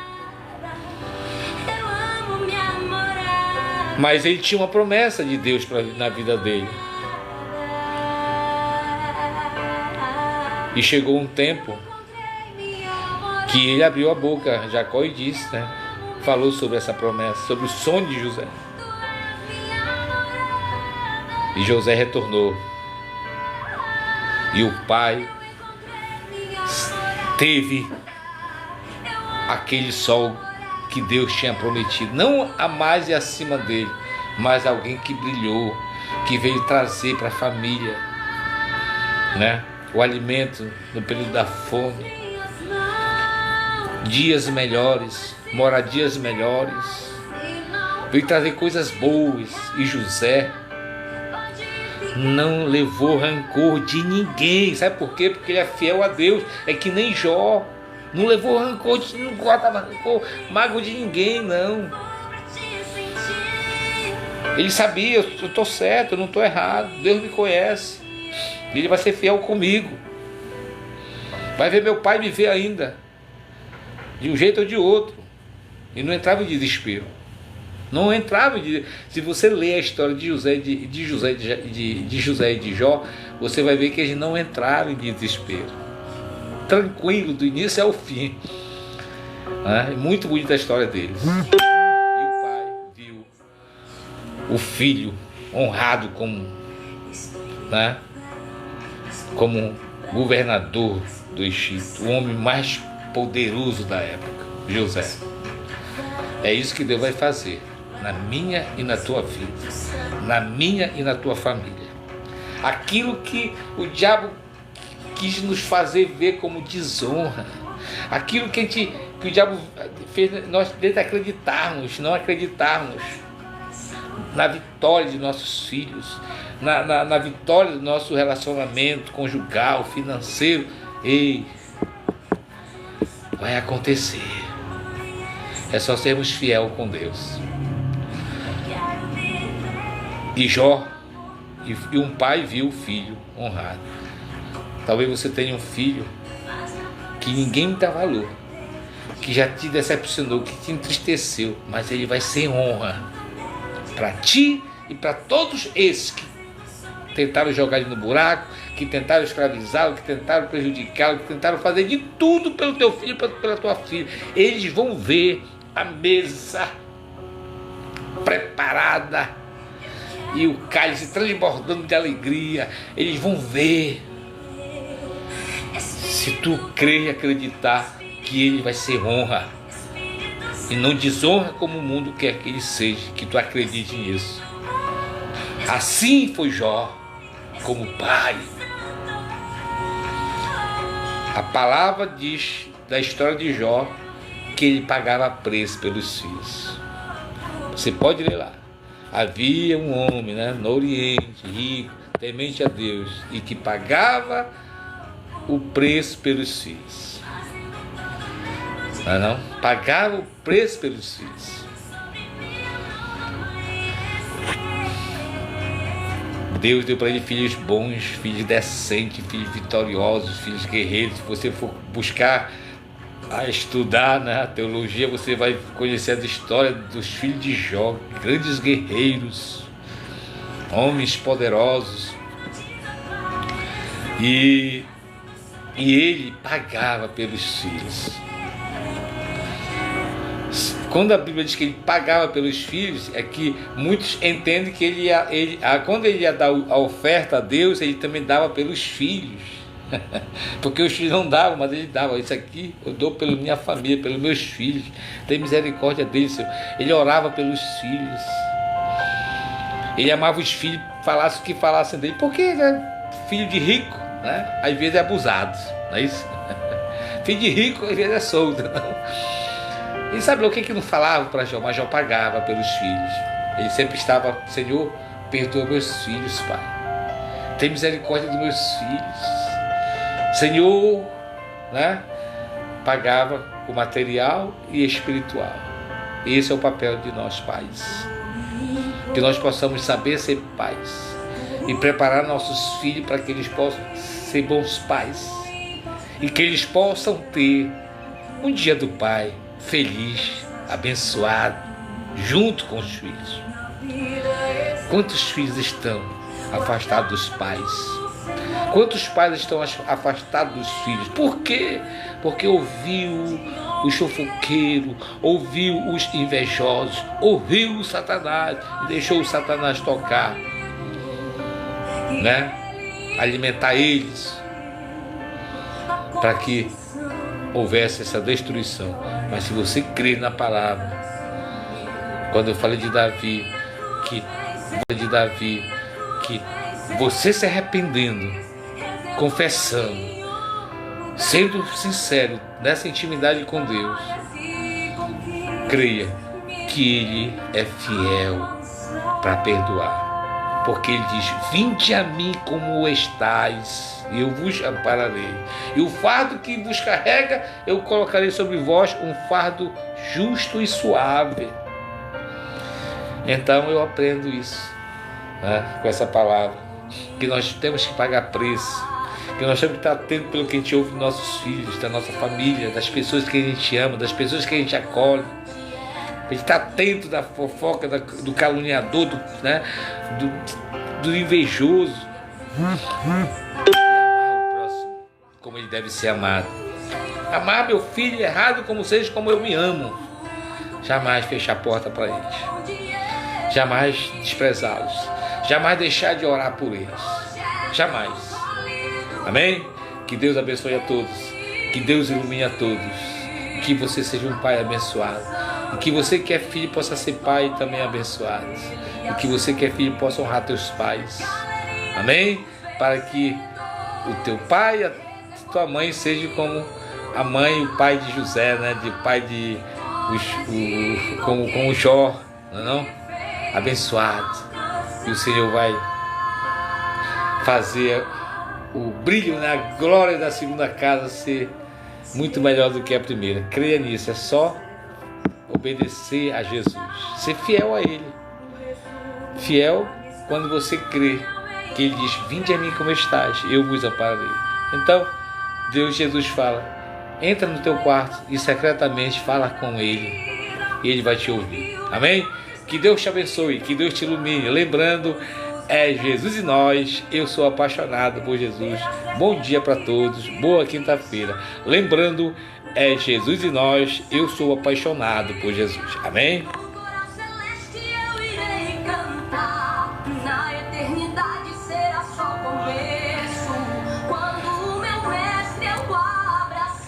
Speaker 1: Mas ele tinha uma promessa de Deus na vida dele. E chegou um tempo que ele abriu a boca, Jacó, e disse, né? Falou sobre essa promessa, sobre o sonho de José. E José retornou. E o pai teve aquele sol que Deus tinha prometido, não a mais e acima dele, mas alguém que brilhou, que veio trazer para a família, né, o alimento no período da fome, dias melhores, moradias melhores, veio trazer coisas boas. E José não levou rancor de ninguém. Sabe por quê? Porque ele é fiel a Deus. É que nem Jó. Não levou rancor, não guardava rancor, mágoa de ninguém, não. Ele sabia, eu estou certo, eu não estou errado. Deus me conhece. Ele vai ser fiel comigo. Vai ver meu pai me ver ainda, de um jeito ou de outro. E não entrava em desespero. Não entrava em... Se você ler a história de José e de Jó, você vai ver que eles não entraram em desespero. Tranquilo, do início ao fim. Muito bonita a história deles. E o pai viu o filho honrado como governador do Egito, o homem mais poderoso da época, José. É isso que Deus vai fazer na minha e na tua vida, na minha e na tua família. Aquilo que o diabo quis nos fazer ver como desonra, aquilo que o diabo fez nós não acreditarmos na vitória de nossos filhos, na vitória do nosso relacionamento conjugal, financeiro. Ei, vai acontecer. É só sermos fiel com Deus. E Jó, e um pai viu o filho honrado. Talvez você tenha um filho que ninguém dá valor, que já te decepcionou, que te entristeceu, mas ele vai ser honra para ti e para todos esses que tentaram jogar ele no buraco, que tentaram escravizá-lo, que tentaram prejudicá-lo, que tentaram fazer de tudo pelo teu filho, pela tua filha. Eles vão ver a mesa preparada e o cálice transbordando de alegria. Eles vão ver, se tu crer e acreditar, que ele vai ser honra e não desonra como o mundo quer que ele seja, que tu acredite nisso. Assim foi Jó como pai. A palavra diz da história de Jó que ele pagava preço pelos filhos. Você pode ler lá. Havia um homem, no Oriente, rico, temente a Deus, e que pagava o preço pelos filhos. Não? Pagava o preço pelos filhos. Deus deu para ele filhos bons, filhos decentes, filhos vitoriosos, filhos guerreiros. Se você for buscar a estudar a teologia, você vai conhecer as histórias dos filhos de Jó, grandes guerreiros, homens poderosos. E ele pagava pelos filhos. Quando a Bíblia diz que ele pagava pelos filhos, é que muitos entendem que quando ele ia dar a oferta a Deus, ele também dava pelos filhos. Porque os filhos não davam, mas ele dava. Isso aqui eu dou pela minha família, pelos meus filhos. Tem misericórdia deles, Senhor. Ele orava pelos filhos. Ele amava os filhos, falasse o que falassem dele. Porque ele é filho de rico, às vezes é abusado, não é isso? Filho de rico, às vezes é solto, não? E sabe o que não falava para Jó? Mas Jó pagava pelos filhos. Ele sempre estava: Senhor, Perdoa meus filhos, Pai. Tem misericórdia dos meus filhos. Senhor, né? Pagava o material e espiritual. Esse é o papel de nós, pais. Que nós possamos saber ser pais e preparar nossos filhos para que eles possam ser bons pais e que eles possam ter um dia do Pai feliz, abençoado, junto com os filhos. Quantos filhos estão afastados dos pais? Quantos pais estão afastados dos filhos? Por quê? Porque ouviu o fofoqueiro, ouviu os invejosos, ouviu o Satanás e deixou o Satanás tocar, né? Alimentar eles para que houvesse essa destruição. Mas se você crer na palavra, quando eu falei de Davi, que você se arrependendo, confessando, sendo sincero nessa intimidade com Deus, creia que Ele é fiel para perdoar, porque Ele diz: vinde a mim como estáis, e eu vos ampararei, e o fardo que vos carrega eu colocarei sobre vós, um fardo justo e suave. Então eu aprendo isso, né, com essa palavra, que nós temos que pagar preço, que nós temos que estar atentos pelo que a gente ouve dos nossos filhos, da nossa família, das pessoas que a gente ama, das pessoas que a gente acolhe. A gente está atento da fofoca, do caluniador, do invejoso. E amar o próximo como ele deve ser amado. Amar meu filho errado como seja, como eu me amo. Jamais fechar a porta para eles. Jamais desprezá-los. Jamais deixar de orar por eles. Jamais. Amém? Que Deus abençoe a todos. Que Deus ilumine a todos. Que você seja um pai abençoado. E que você que é filho possa ser pai também abençoado. E que você que é filho possa honrar teus pais. Amém? Para que o teu pai e a tua mãe sejam como a mãe e o pai de José, né? De pai de como Jó, não? Abençoado. E o Senhor vai fazer o brilho na glória da segunda casa ser muito melhor do que a primeira. Creia nisso, é só obedecer a Jesus, ser fiel a Ele. Fiel quando você crê que Ele diz: vinde a mim como estás, eu vos ampararei. Então Jesus fala: entra no teu quarto e secretamente fala com Ele, e Ele vai te ouvir. Amém? Que Deus te abençoe, que Deus te ilumine. Lembrando, é Jesus e nós. Eu sou apaixonado por Jesus. Bom dia para todos, boa quinta-feira. Lembrando, é Jesus e nós. Eu sou apaixonado por Jesus. Amém?